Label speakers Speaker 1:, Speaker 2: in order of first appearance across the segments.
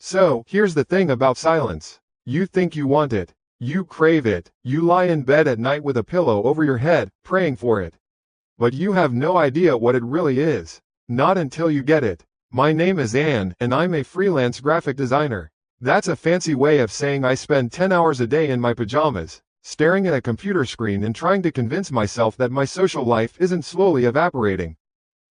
Speaker 1: So, here's the thing about silence. You think you want it. You crave it. You lie in bed at night with a pillow over your head, praying for it. But you have no idea what it really is. Not until you get it. My name is Anne, and I'm a freelance graphic designer. That's a fancy way of saying I spend 10 hours a day in my pajamas, staring at a computer screen and trying to convince myself that my social life isn't slowly evaporating.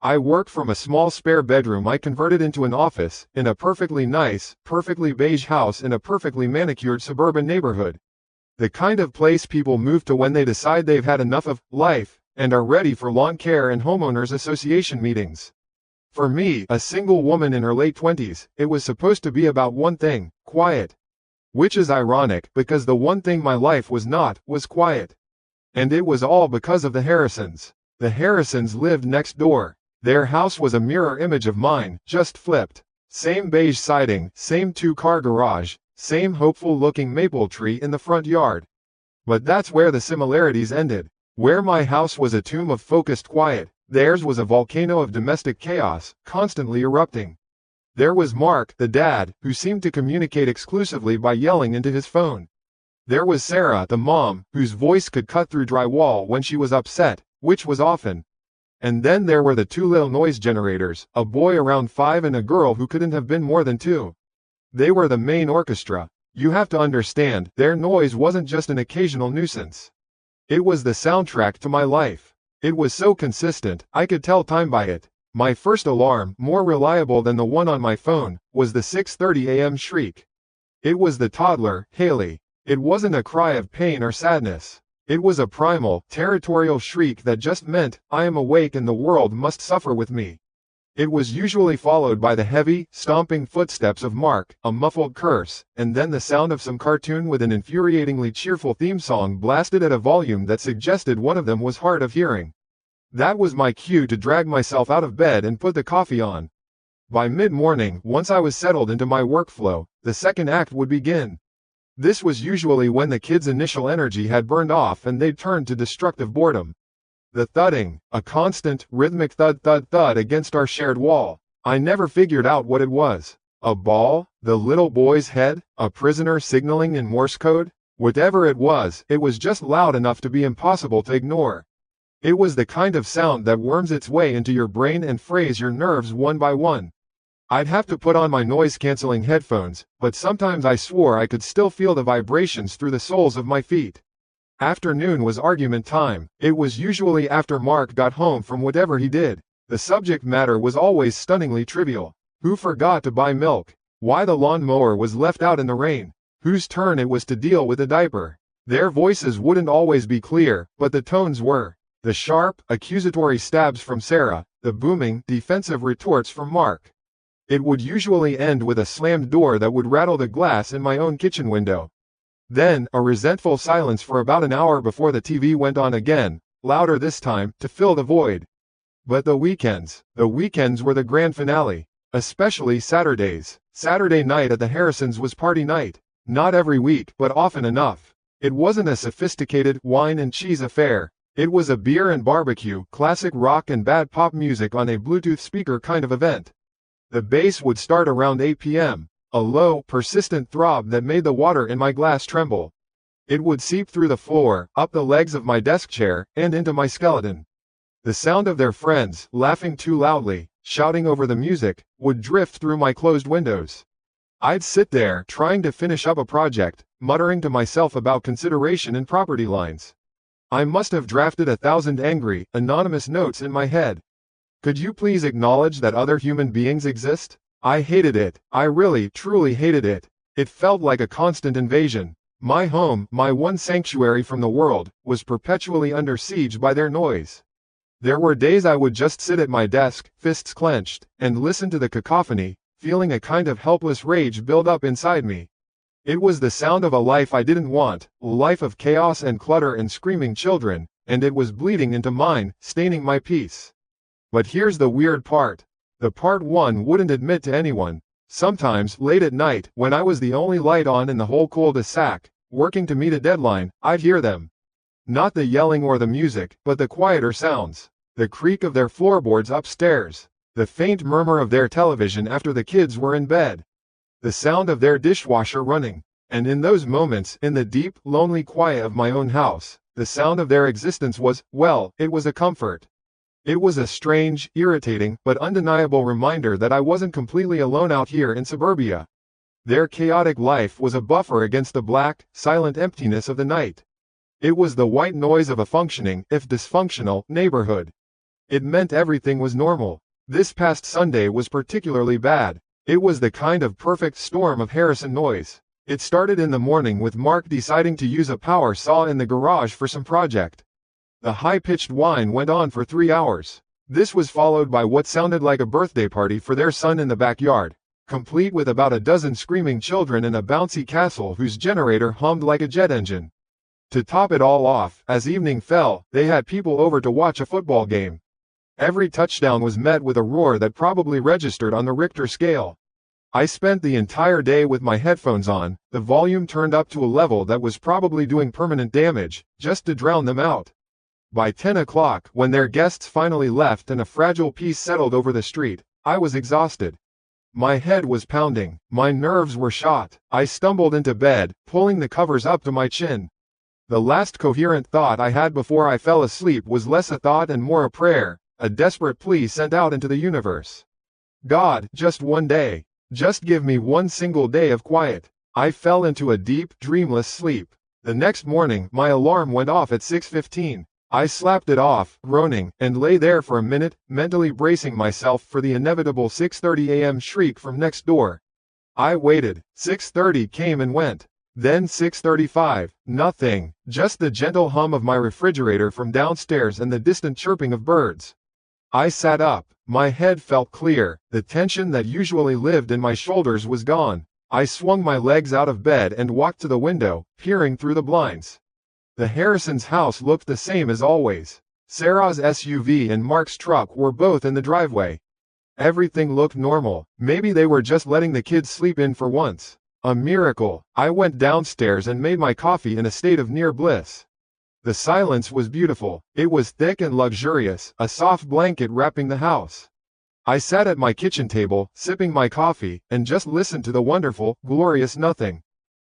Speaker 1: I work from a small spare bedroom I converted into an office, in a perfectly nice, perfectly beige house in a perfectly manicured suburban neighborhood. The kind of place people move to when they decide they've had enough of life, and are ready for lawn care and homeowners association meetings. For me, a single woman in her late 20s, it was supposed to be about one thing, quiet. Which is ironic, because the one thing my life was not, was quiet. And it was all because of the Harrisons. The Harrisons lived next door. Their house was a mirror image of mine, just flipped. Same beige siding, same two-car garage, same hopeful-looking maple tree in the front yard. But that's where the similarities ended. Where my house was a tomb of focused quiet, theirs was a volcano of domestic chaos, constantly erupting. There was Mark, the dad, who seemed to communicate exclusively by yelling into his phone. There was Sarah, the mom, whose voice could cut through drywall when she was upset, which was often. And then there were the two little noise generators, a boy around 5 and a girl who couldn't have been more than 2. They were the main orchestra. You have to understand, their noise wasn't just an occasional nuisance. It was the soundtrack to my life. It was so consistent, I could tell time by it. My first alarm, more reliable than the one on my phone, was the 6:30 a.m. shriek. It was the toddler, Haley. It wasn't a cry of pain or sadness. It was a primal, territorial shriek that just meant, I am awake and the world must suffer with me. It was usually followed by the heavy, stomping footsteps of Mark, a muffled curse, and then the sound of some cartoon with an infuriatingly cheerful theme song blasted at a volume that suggested one of them was hard of hearing. That was my cue to drag myself out of bed and put the coffee on. By mid-morning, once I was settled into my workflow, the second act would begin. This was usually when the kids' initial energy had burned off and they'd turned to destructive boredom. The thudding, a constant, rhythmic thud against our shared wall. I never figured out what it was. A ball? The little boy's head? A prisoner signaling in Morse code? Whatever it was just loud enough to be impossible to ignore. It was the kind of sound that worms its way into your brain and frays your nerves one by one. I'd have to put on my noise-canceling headphones, but sometimes I swore I could still feel the vibrations through the soles of my feet. Afternoon was argument time. It was usually after Mark got home from whatever he did. The subject matter was always stunningly trivial. Who forgot to buy milk? Why the lawnmower was left out in the rain? Whose turn it was to deal with the diaper? Their voices wouldn't always be clear, but the tones were. The sharp, accusatory stabs from Sarah, the booming, defensive retorts from Mark. It would usually end with a slammed door that would rattle the glass in my own kitchen window. Then, a resentful silence for about an hour before the TV went on again, louder this time, to fill the void. But the weekends were the grand finale. Especially Saturdays. Saturday night at the Harrisons was party night. Not every week, but often enough. It wasn't a sophisticated, wine and cheese affair. It was a beer and barbecue, classic rock and bad pop music on a Bluetooth speaker kind of event. The bass would start around 8 p.m., a low, persistent throb that made the water in my glass tremble. It would seep through the floor, up the legs of my desk chair, and into my skeleton. The sound of their friends, laughing too loudly, shouting over the music, would drift through my closed windows. I'd sit there, trying to finish up a project, muttering to myself about consideration and property lines. I must have drafted 1,000 angry, anonymous notes in my head. Could you please acknowledge that other human beings exist? I hated it. I really, truly hated it. It felt like a constant invasion. My home, my one sanctuary from the world, was perpetually under siege by their noise. There were days I would just sit at my desk, fists clenched, and listen to the cacophony, feeling a kind of helpless rage build up inside me. It was the sound of a life I didn't want, a life of chaos and clutter and screaming children, and it was bleeding into mine, staining my peace. But here's the weird part. The part one wouldn't admit to anyone. Sometimes, late at night, when I was the only light on in the whole cul-de-sac, working to meet a deadline, I'd hear them. Not the yelling or the music, but the quieter sounds. The creak of their floorboards upstairs. The faint murmur of their television after the kids were in bed. the sound of their dishwasher running. And in those moments, in the deep, lonely quiet of my own house, the sound of their existence was, well, it was a comfort. It was a strange, irritating, but undeniable reminder that I wasn't completely alone out here in suburbia. Their chaotic life was a buffer against the black, silent emptiness of the night. It was the white noise of a functioning, if dysfunctional, neighborhood. It meant everything was normal. This past Sunday was particularly bad. It was the kind of perfect storm of Harrison noise. It started in the morning with Mark deciding to use a power saw in the garage for some project. The high-pitched whine went on for 3 hours. This was followed by what sounded like a birthday party for their son in the backyard, complete with about a dozen screaming children and a bouncy castle whose generator hummed like a jet engine. To top it all off, as evening fell, they had people over to watch a football game. Every touchdown was met with a roar that probably registered on the Richter scale. I spent the entire day with my headphones on, the volume turned up to a level that was probably doing permanent damage, just to drown them out. By 10 o'clock, when their guests finally left and a fragile peace settled over the street, I was exhausted. My head was pounding, my nerves were shot. I stumbled into bed, pulling the covers up to my chin. The last coherent thought I had before I fell asleep was less a thought and more a prayer, a desperate plea sent out into the universe. God, just one day. Just give me one single day of quiet. I fell into a deep, dreamless sleep. The next morning, my alarm went off at 6:15. I slapped it off, groaning, and lay there for a minute, mentally bracing myself for the inevitable 6:30 a.m. shriek from next door. I waited. 6:30 came and went. Then 6:35, nothing, just the gentle hum of my refrigerator from downstairs and the distant chirping of birds. I sat up. My head felt clear, the tension that usually lived in my shoulders was gone. I swung my legs out of bed and walked to the window, peering through the blinds. The Harrisons' house looked the same as always. Sarah's SUV and Mark's truck were both in the driveway. Everything looked normal. Maybe they were just letting the kids sleep in for once. A miracle. I went downstairs and made my coffee in a state of near bliss. The silence was beautiful. It was thick and luxurious, a soft blanket wrapping the house. I sat at my kitchen table, sipping my coffee, and just listened to the wonderful, glorious nothing.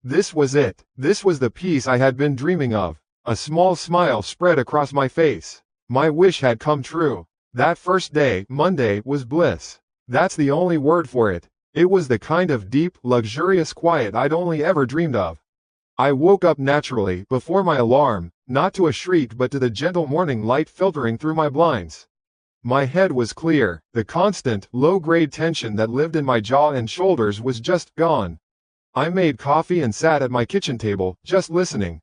Speaker 1: This was it. This was the peace I had been dreaming of. A small smile spread across my face. My wish had come true. That first day, Monday, was bliss. That's the only word for it. It was the kind of deep, luxurious quiet I'd only ever dreamed of. I woke up naturally, before my alarm, not to a shriek but to the gentle morning light filtering through my blinds. My head was clear. The constant, low-grade tension that lived in my jaw and shoulders was just gone. I made coffee and sat at my kitchen table, just listening.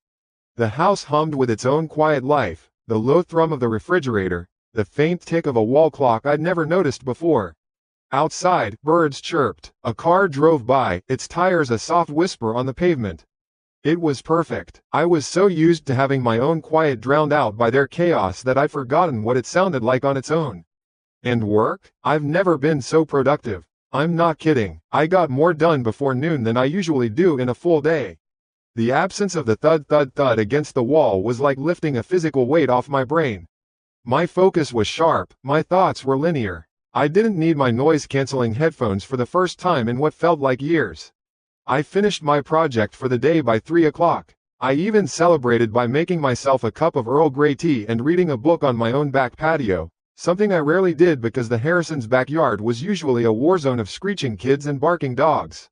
Speaker 1: The house hummed with its own quiet life, the low thrum of the refrigerator, the faint tick of a wall clock I'd never noticed before. Outside, birds chirped. A car drove by, its tires a soft whisper on the pavement. It was perfect. I was so used to having my own quiet drowned out by their chaos that I'd forgotten what it sounded like on its own. And work? I've never been so productive. I'm not kidding. I got more done before noon than I usually do in a full day. The absence of the thud thud thud against the wall was like lifting a physical weight off my brain. My focus was sharp, my thoughts were linear. I didn't need my noise-canceling headphones for the first time in what felt like years. I finished my project for the day by 3 o'clock. I even celebrated by making myself a cup of Earl Grey tea and reading a book on my own back patio. Something I rarely did because the Harrisons' backyard was usually a war zone of screeching kids and barking dogs.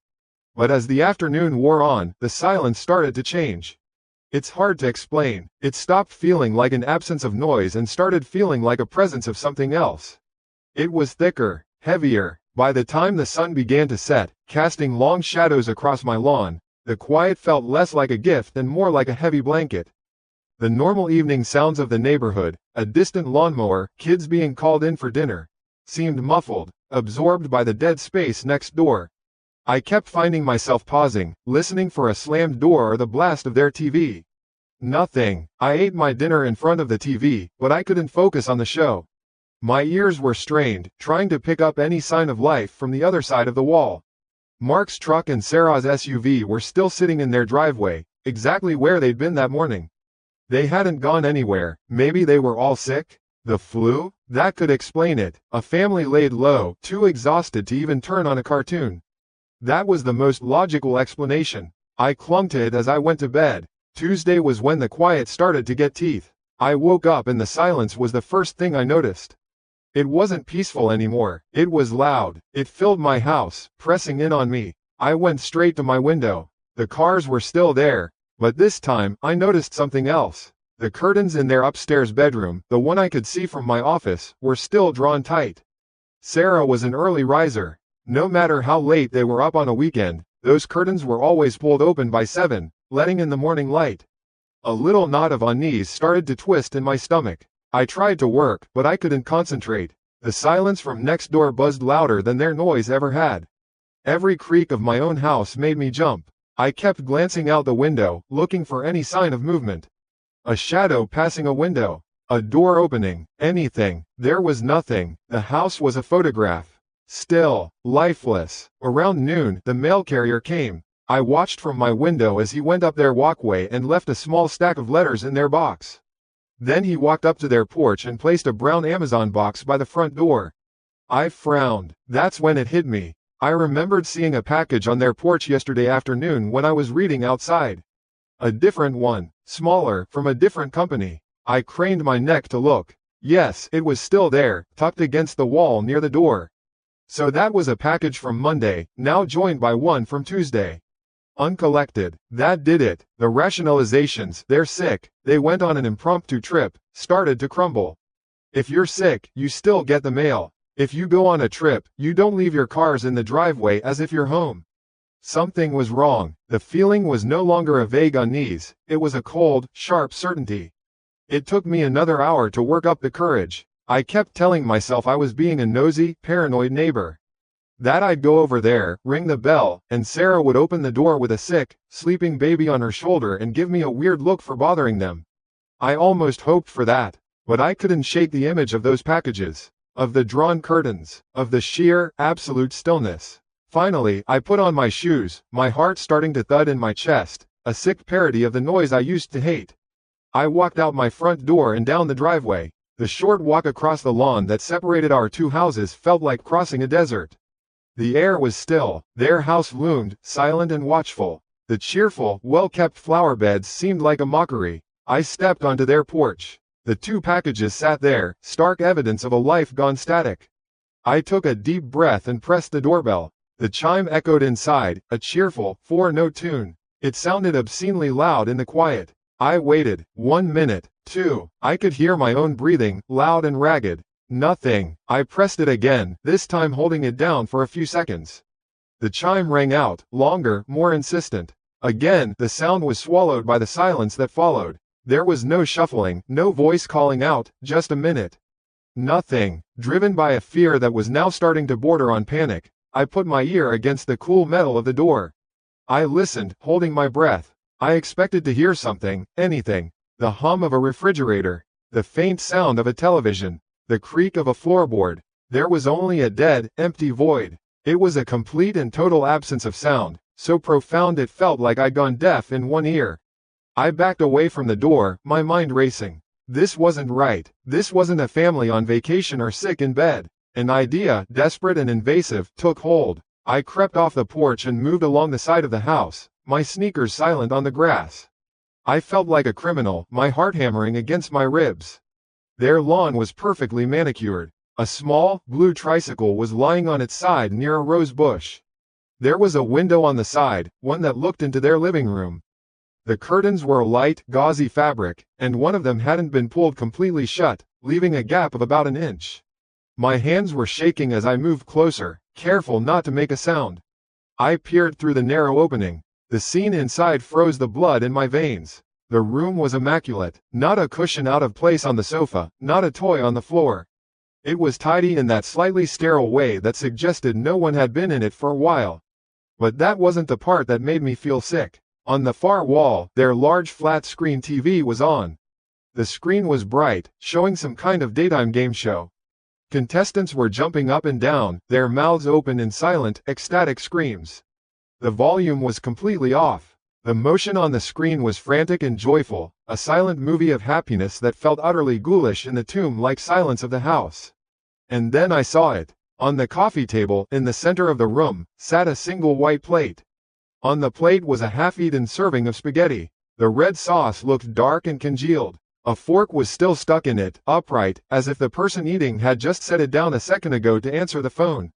Speaker 1: But as the afternoon wore on, the silence started to change. It's hard to explain. It stopped feeling like an absence of noise and started feeling like a presence of something else. It was thicker, heavier. By the time the sun began to set, casting long shadows across my lawn, the quiet felt less like a gift and more like a heavy blanket. The normal evening sounds of the neighborhood, a distant lawnmower, kids being called in for dinner, seemed muffled, absorbed by the dead space next door. I kept finding myself pausing, listening for a slammed door or the blast of their TV. Nothing. I ate my dinner in front of the TV, but I couldn't focus on the show. My ears were strained, trying to pick up any sign of life from the other side of the wall. Mark's truck and Sarah's SUV were still sitting in their driveway, exactly where they'd been that morning. They hadn't gone anywhere. Maybe they were all sick? The flu? That could explain it. A family laid low, too exhausted to even turn on a cartoon. That was the most logical explanation. I clung to it as I went to bed. Tuesday was when the quiet started to get teeth. I woke up and the silence was the first thing I noticed. It wasn't peaceful anymore. It was loud. It filled my house, pressing in on me. I went straight to my window. The cars were still there, but this time, I noticed something else. The curtains in their upstairs bedroom, the one I could see from my office, were still drawn tight. Sarah was an early riser. No matter how late they were up on a weekend, those curtains were always pulled open by 7, letting in the morning light. A little knot of unease started to twist in my stomach. I tried to work, but I couldn't concentrate. The silence from next door buzzed louder than their noise ever had. Every creak of my own house made me jump. I kept glancing out the window, looking for any sign of movement. A shadow passing a window. A door opening. Anything. There was nothing. The house was a photograph. Still. Lifeless. Around noon, the mail carrier came. I watched from my window as he went up their walkway and left a small stack of letters in their box. Then he walked up to their porch and placed a brown Amazon box by the front door. I frowned. That's when it hit me. I remembered seeing a package on their porch yesterday afternoon when I was reading outside. A different one, smaller, from a different company. I craned my neck to look. Yes, it was still there, tucked against the wall near the door. So that was a package from Monday, now joined by one from Tuesday. Uncollected. That did it. The rationalizations, they're sick, they went on an impromptu trip, started to crumble. If you're sick, you still get the mail. If you go on a trip, you don't leave your cars in the driveway as if you're home. Something was wrong. The feeling was no longer a vague unease, it was a cold, sharp certainty. It took me another hour to work up the courage. I kept telling myself I was being a nosy, paranoid neighbor. That I'd go over there, ring the bell, and Sarah would open the door with a sick, sleeping baby on her shoulder and give me a weird look for bothering them. I almost hoped for that, but I couldn't shake the image of those packages, of the drawn curtains, of the sheer, absolute stillness. Finally, I put on my shoes, my heart starting to thud in my chest, a sick parody of the noise I used to hate. I walked out my front door and down the driveway. The short walk across the lawn that separated our two houses felt like crossing a desert. The air was still. Their house loomed, silent and watchful. The cheerful, well-kept flower beds seemed like a mockery. I stepped onto their porch. The two packages sat there, stark evidence of a life gone static. I took a deep breath and pressed the doorbell. The chime echoed inside, a cheerful, 4-note tune. It sounded obscenely loud in the quiet. I waited. 1 minute, 2. I could hear my own breathing, loud and ragged. Nothing. I pressed it again, this time holding it down for a few seconds. The chime rang out, longer, more insistent. Again, the sound was swallowed by the silence that followed. There was no shuffling, no voice calling out, just a minute. Nothing. Driven by a fear that was now starting to border on panic, I put my ear against the cool metal of the door. I listened, holding my breath. I expected to hear something, anything. The hum of a refrigerator, the faint sound of a television, the creak of a floorboard. There was only a dead, empty void. It was a complete and total absence of sound, so profound it felt like I'd gone deaf in one ear. I backed away from the door, my mind racing. This wasn't right. This wasn't a family on vacation or sick in bed. An idea, desperate and invasive, took hold. I crept off the porch and moved along the side of the house, my sneakers silent on the grass. I felt like a criminal, my heart hammering against my ribs. Their lawn was perfectly manicured. A small, blue tricycle was lying on its side near a rose bush. There was a window on the side, one that looked into their living room. The curtains were light, gauzy fabric, and one of them hadn't been pulled completely shut, leaving a gap of about an inch. My hands were shaking as I moved closer, careful not to make a sound. I peered through the narrow opening. The scene inside froze the blood in my veins. The room was immaculate, not a cushion out of place on the sofa, not a toy on the floor. It was tidy in that slightly sterile way that suggested no one had been in it for a while. But that wasn't the part that made me feel sick. On the far wall, their large flat-screen TV was on. The screen was bright, showing some kind of daytime game show. Contestants were jumping up and down, their mouths open in silent, ecstatic screams. The volume was completely off. The motion on the screen was frantic and joyful, a silent movie of happiness that felt utterly ghoulish in the tomb-like silence of the house. And then I saw it. On the coffee table, in the center of the room, sat a single white plate. On the plate was a half-eaten serving of spaghetti. The red sauce looked dark and congealed. A fork was still stuck in it, upright, as if the person eating had just set it down a second ago to answer the phone.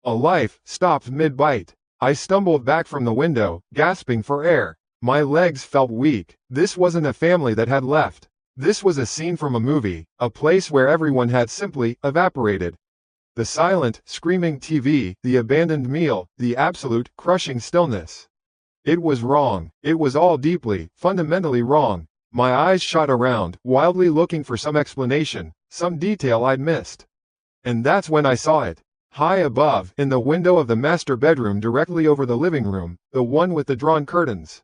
Speaker 1: A life stopped mid-bite. I stumbled back from the window, gasping for air. My legs felt weak. This wasn't a family that had left. This was a scene from a movie, a place where everyone had simply evaporated. The silent, screaming TV, the abandoned meal, the absolute, crushing stillness. It was wrong. It was all deeply, fundamentally wrong. My eyes shot around, wildly looking for some explanation, some detail I'd missed. And that's when I saw it. High above, in the window of the master bedroom directly over the living room, the one with the drawn curtains.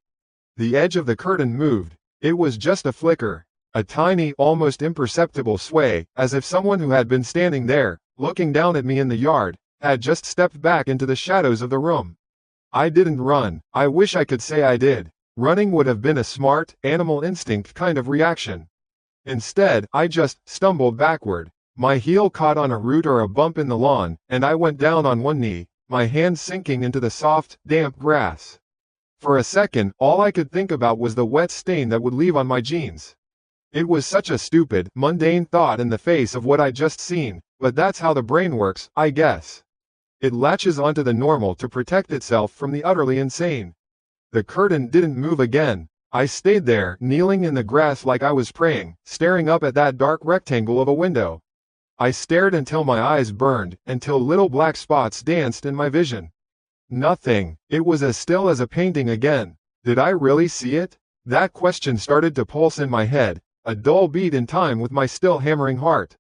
Speaker 1: The edge of the curtain moved. It was just a flicker. A tiny, almost imperceptible sway, as if someone who had been standing there, looking down at me in the yard, had just stepped back into the shadows of the room. I didn't run. I wish I could say I did. Running would have been a smart, animal instinct kind of reaction. Instead, I just stumbled backward. My heel caught on a root or a bump in the lawn, and I went down on one knee, my hand sinking into the soft, damp grass. For a second, all I could think about was the wet stain that would leave on my jeans. It was such a stupid, mundane thought in the face of what I'd just seen, but that's how the brain works, I guess. It latches onto the normal to protect itself from the utterly insane. The curtain didn't move again. I stayed there, kneeling in the grass like I was praying, staring up at that dark rectangle of a window. I stared until my eyes burned, until little black spots danced in my vision. Nothing. It was as still as a painting again. Did I really see it? That question started to pulse in my head, a dull beat in time with my still hammering heart.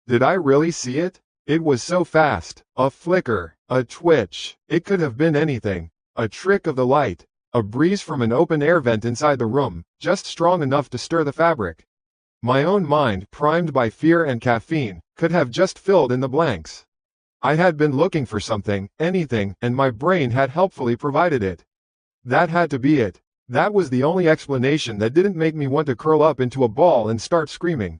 Speaker 1: Did I really see it? It was so fast. A flicker, a twitch. It could have been anything. A trick of the light. A breeze from an open air vent inside the room, just strong enough to stir the fabric. My own mind, primed by fear and caffeine, could have just filled in the blanks. I had been looking for something, anything, and my brain had helpfully provided it. That had to be it. That was the only explanation that didn't make me want to curl up into a ball and start screaming.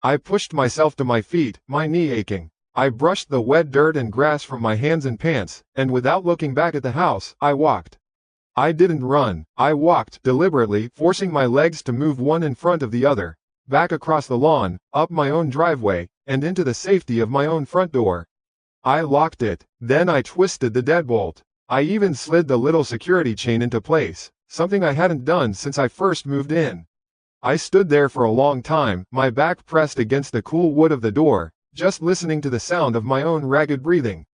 Speaker 1: I pushed myself to my feet, my knee aching. I brushed the wet dirt and grass from my hands and pants, and without looking back at the house, I walked. I didn't run. I walked, deliberately, forcing my legs to move one in front of the other, back across the lawn, up my own driveway, and into the safety of my own front door. I locked it. Then I twisted the deadbolt. I even slid the little security chain into place, something I hadn't done since I first moved in. I stood there for a long time, my back pressed against the cool wood of the door, just listening to the sound of my own ragged breathing.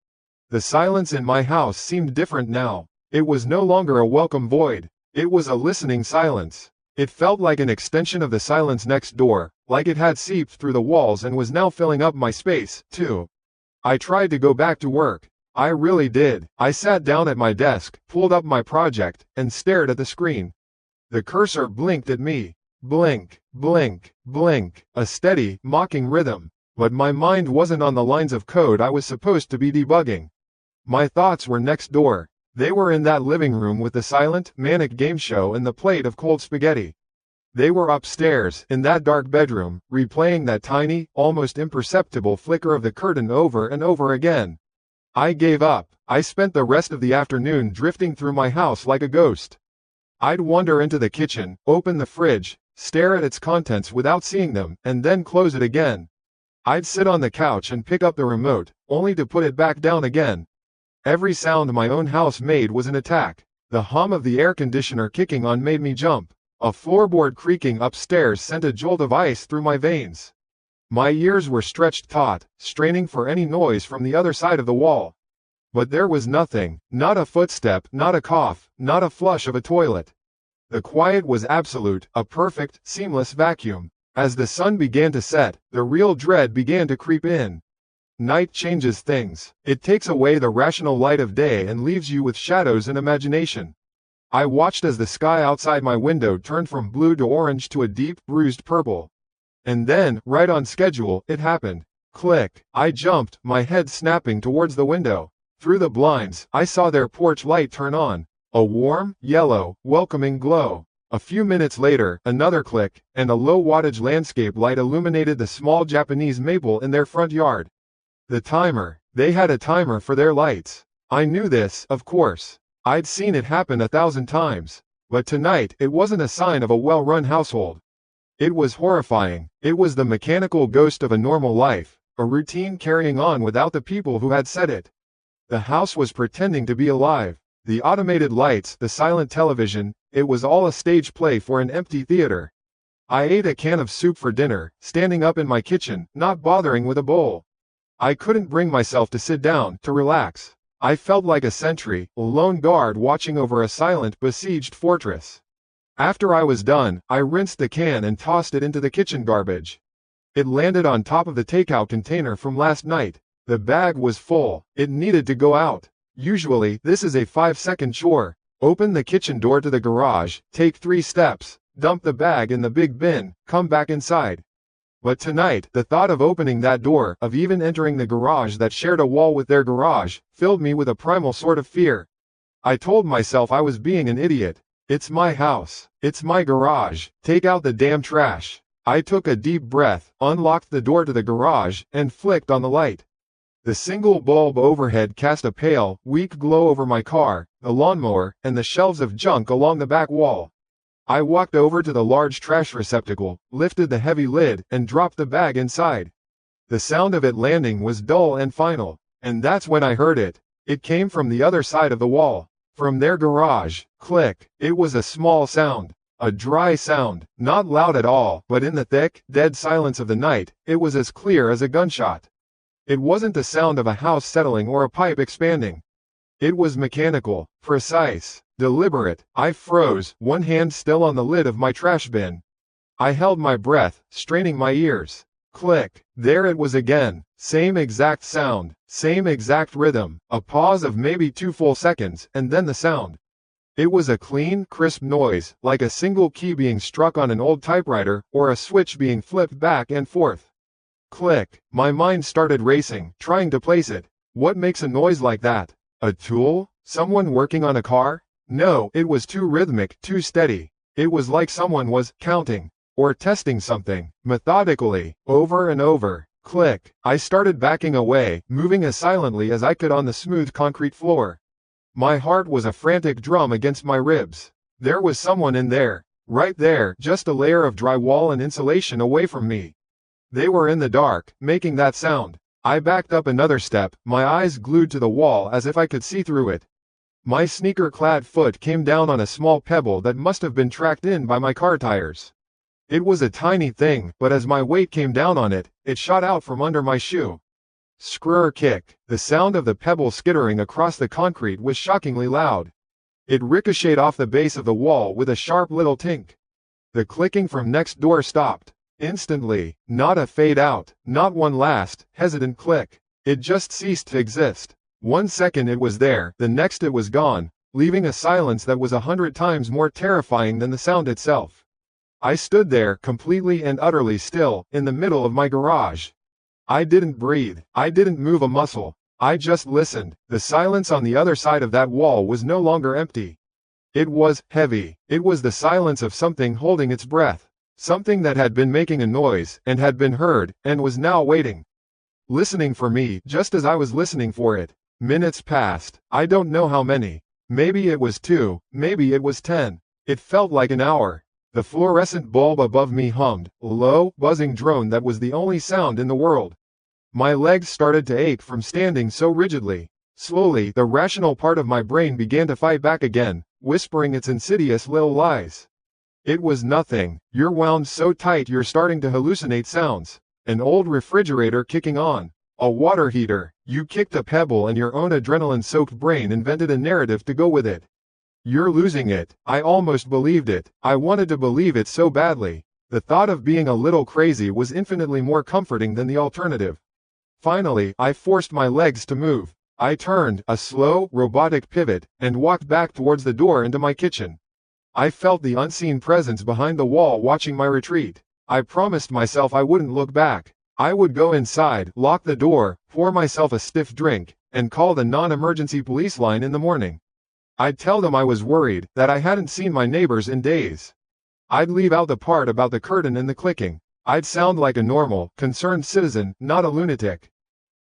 Speaker 1: The silence in my house seemed different now. It was no longer a welcome void. It was a listening silence. It felt like an extension of the silence next door, like it had seeped through the walls and was now filling up my space, too. I tried to go back to work. I really did. I sat down at my desk, pulled up my project, and stared at the screen. The cursor blinked at me. Blink, blink, blink, a steady, mocking rhythm. But my mind wasn't on the lines of code I was supposed to be debugging. My thoughts were next door. They were in that living room with the silent, manic game show and the plate of cold spaghetti. They were upstairs, in that dark bedroom, replaying that tiny, almost imperceptible flicker of the curtain over and over again. I gave up. I spent the rest of the afternoon drifting through my house like a ghost. I'd wander into the kitchen, open the fridge, stare at its contents without seeing them, and then close it again. I'd sit on the couch and pick up the remote, only to put it back down again. Every sound my own house made was an attack. The hum of the air conditioner kicking on made me jump. A floorboard creaking upstairs sent a jolt of ice through my veins. My ears were stretched taut, straining for any noise from the other side of the wall. But there was nothing, not a footstep, not a cough, not a flush of a toilet. The quiet was absolute, a perfect, seamless vacuum. As the sun began to set, the real dread began to creep in. Night changes things. It takes away the rational light of day and leaves you with shadows and imagination. I watched as the sky outside my window turned from blue to orange to a deep, bruised purple. And then, right on schedule, it happened. Click. I jumped, my head snapping towards the window. Through the blinds, I saw their porch light turn on. A warm, yellow, welcoming glow. A few minutes later, another click, and a low-wattage landscape light illuminated the small Japanese maple in their front yard. The timer. They had a timer for their lights. I knew this, of course. I'd seen it happen 1,000 times. But tonight, it wasn't a sign of a well-run household. It was horrifying. It was the mechanical ghost of a normal life, a routine carrying on without the people who had set it. The house was pretending to be alive. The automated lights, the silent television, it was all a stage play for an empty theater. I ate a can of soup for dinner, standing up in my kitchen, not bothering with a bowl. I couldn't bring myself to sit down, to relax. I felt like a sentry, a lone guard watching over a silent, besieged fortress. After I was done, I rinsed the can and tossed it into the kitchen garbage. It landed on top of the takeout container from last night. The bag was full. It needed to go out. Usually, this is a 5-second chore. Open the kitchen door to the garage, take 3 steps, dump the bag in the big bin, come back inside. But tonight, the thought of opening that door, of even entering the garage that shared a wall with their garage, filled me with a primal sort of fear. I told myself I was being an idiot. It's my house. It's my garage. Take out the damn trash. I took a deep breath, unlocked the door to the garage, and flicked on the light. The single bulb overhead cast a pale, weak glow over my car, the lawnmower, and the shelves of junk along the back wall. I walked over to the large trash receptacle, lifted the heavy lid, and dropped the bag inside. The sound of it landing was dull and final, and that's when I heard it. It came from the other side of the wall. From their garage. Click. It was a small sound. A dry sound, not loud at all, but in the thick, dead silence of the night, it was as clear as a gunshot. It wasn't the sound of a house settling or a pipe expanding. It was mechanical, precise, deliberate. I froze, one hand still on the lid of my trash bin. I held my breath, straining my ears. Click. There it was again. Same exact sound, same exact rhythm, a pause of maybe 2 full seconds, and then the sound. It was a clean, crisp noise, like a single key being struck on an old typewriter, or a switch being flipped back and forth. Click. My mind started racing, trying to place it. What makes a noise like that? A tool? Someone working on a car? No, it was too rhythmic, too steady. It was like someone was counting, or testing something, methodically, over and over. Click. I started backing away, moving as silently as I could on the smooth concrete floor. My heart was a frantic drum against my ribs. There was someone in there. Right there, just a layer of drywall and insulation away from me. They were in the dark, making that sound. I backed up another step, my eyes glued to the wall as if I could see through it. My sneaker-clad foot came down on a small pebble that must have been tracked in by my car tires. It was a tiny thing, but as my weight came down on it, it shot out from under my shoe. Scrrr kick. The sound of the pebble skittering across the concrete was shockingly loud. It ricocheted off the base of the wall with a sharp little tink. The clicking from next door stopped. Instantly, not a fade out, not one last, hesitant click. It just ceased to exist. 1 second it was there, the next it was gone, leaving a silence that was 100 times more terrifying than the sound itself. I stood there, completely and utterly still, in the middle of my garage. I didn't breathe. I didn't move a muscle. I just listened. The silence on the other side of that wall was no longer empty. It was heavy. It was the silence of something holding its breath. Something that had been making a noise, and had been heard, and was now waiting. Listening for me, just as I was listening for it. Minutes passed. I don't know how many. Maybe it was 2, maybe it was 10. It felt like an hour. The fluorescent bulb above me hummed, a low, buzzing drone that was the only sound in the world. My legs started to ache from standing so rigidly. Slowly, the rational part of my brain began to fight back again, whispering its insidious little lies. It was nothing. You're wound so tight you're starting to hallucinate sounds. An old refrigerator kicking on. A water heater. You kicked a pebble and your own adrenaline-soaked brain invented a narrative to go with it. You're losing it. I almost believed it. I wanted to believe it so badly. The thought of being a little crazy was infinitely more comforting than the alternative. Finally, I forced my legs to move. I turned, a slow, robotic pivot, and walked back towards the door into my kitchen. I felt the unseen presence behind the wall watching my retreat. I promised myself I wouldn't look back. I would go inside, lock the door, pour myself a stiff drink, and call the non-emergency police line in the morning. I'd tell them I was worried, that I hadn't seen my neighbors in days. I'd leave out the part about the curtain and the clicking. I'd sound like a normal, concerned citizen, not a lunatic.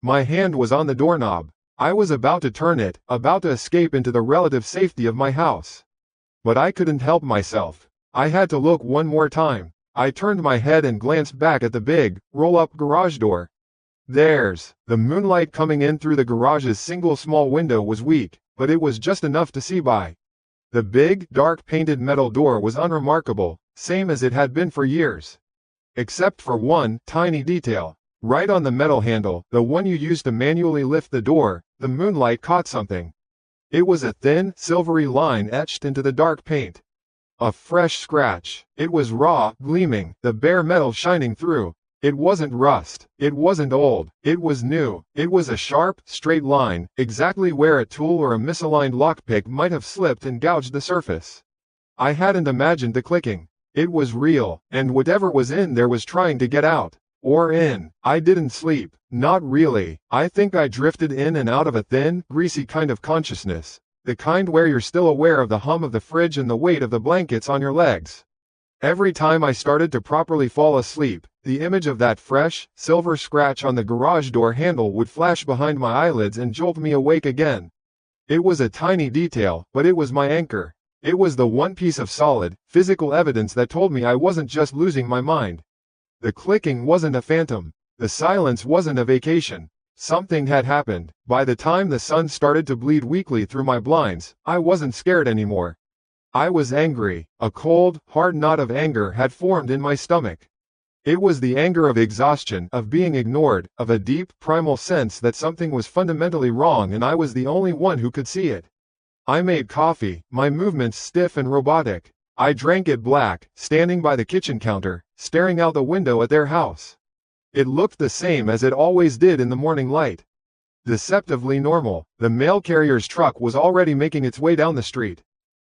Speaker 1: My hand was on the doorknob. I was about to turn it, about to escape into the relative safety of my house. But I couldn't help myself. I had to look one more time. I turned my head and glanced back at the big, roll-up garage door. The moonlight coming in through the garage's single small window was weak, but it was just enough to see by. The big, dark painted metal door was unremarkable, same as it had been for years. Except for one tiny detail. Right on the metal handle, the one you use to manually lift the door, the moonlight caught something. It was a thin, silvery line etched into the dark paint. A fresh scratch. It was raw, gleaming, the bare metal shining through. It wasn't rust. It wasn't old. It was new. It was a sharp, straight line, exactly where a tool or a misaligned lockpick might have slipped and gouged the surface. I hadn't imagined the clicking. It was real, and whatever was in there was trying to get out. Or in. I didn't sleep. Not really. I think I drifted in and out of a thin, greasy kind of consciousness. The kind where you're still aware of the hum of the fridge and the weight of the blankets on your legs. Every time I started to properly fall asleep, the image of that fresh, silver scratch on the garage door handle would flash behind my eyelids and jolt me awake again. It was a tiny detail, but it was my anchor. It was the one piece of solid, physical evidence that told me I wasn't just losing my mind. The clicking wasn't a phantom. The silence wasn't a vacation. Something had happened. By the time the sun started to bleed weakly through my blinds, I wasn't scared anymore. I was angry. A cold, hard knot of anger had formed in my stomach. It was the anger of exhaustion, of being ignored, of a deep, primal sense that something was fundamentally wrong and I was the only one who could see it. I made coffee, my movements stiff and robotic. I drank it black, standing by the kitchen counter, staring out the window at their house. It looked the same as it always did in the morning light. Deceptively normal. The mail carrier's truck was already making its way down the street.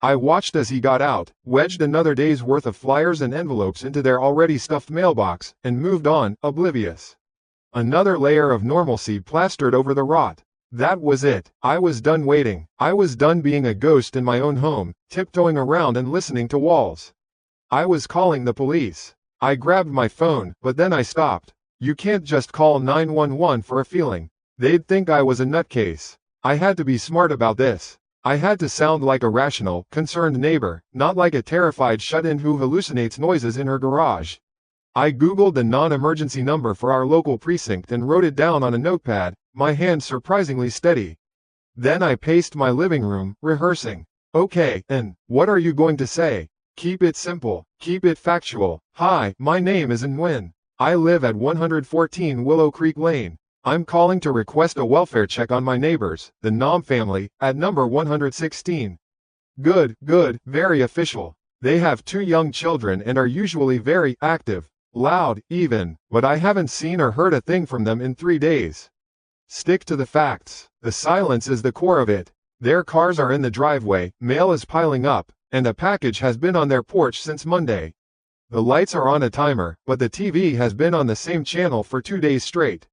Speaker 1: I watched as he got out, wedged another day's worth of flyers and envelopes into their already stuffed mailbox, and moved on, oblivious. Another layer of normalcy plastered over the rot. That was it. I was done waiting. I was done being a ghost in my own home, tiptoeing around and listening to walls. I was calling the police. I grabbed my phone, but then I stopped. You can't just call 911 for a feeling. They'd think I was a nutcase. I had to be smart about this. I had to sound like a rational, concerned neighbor, not like a terrified shut-in who hallucinates noises in her garage. I Googled the non-emergency number for our local precinct and wrote it down on a notepad, my hand surprisingly steady. Then I paced my living room, rehearsing. Okay, and what are you going to say? Keep it simple. Keep it factual. Hi, my name is Nguyen. I live at 114 Willow Creek Lane. I'm calling to request a welfare check on my neighbors, the Nam family, at number 116. Good, very official. They have 2 young children and are usually very active, loud, even, but I haven't seen or heard a thing from them in 3 days. Stick to the facts. The silence is the core of it. Their cars are in the driveway, mail is piling up, and a package has been on their porch since Monday. The lights are on a timer, but the TV has been on the same channel for 2 days straight.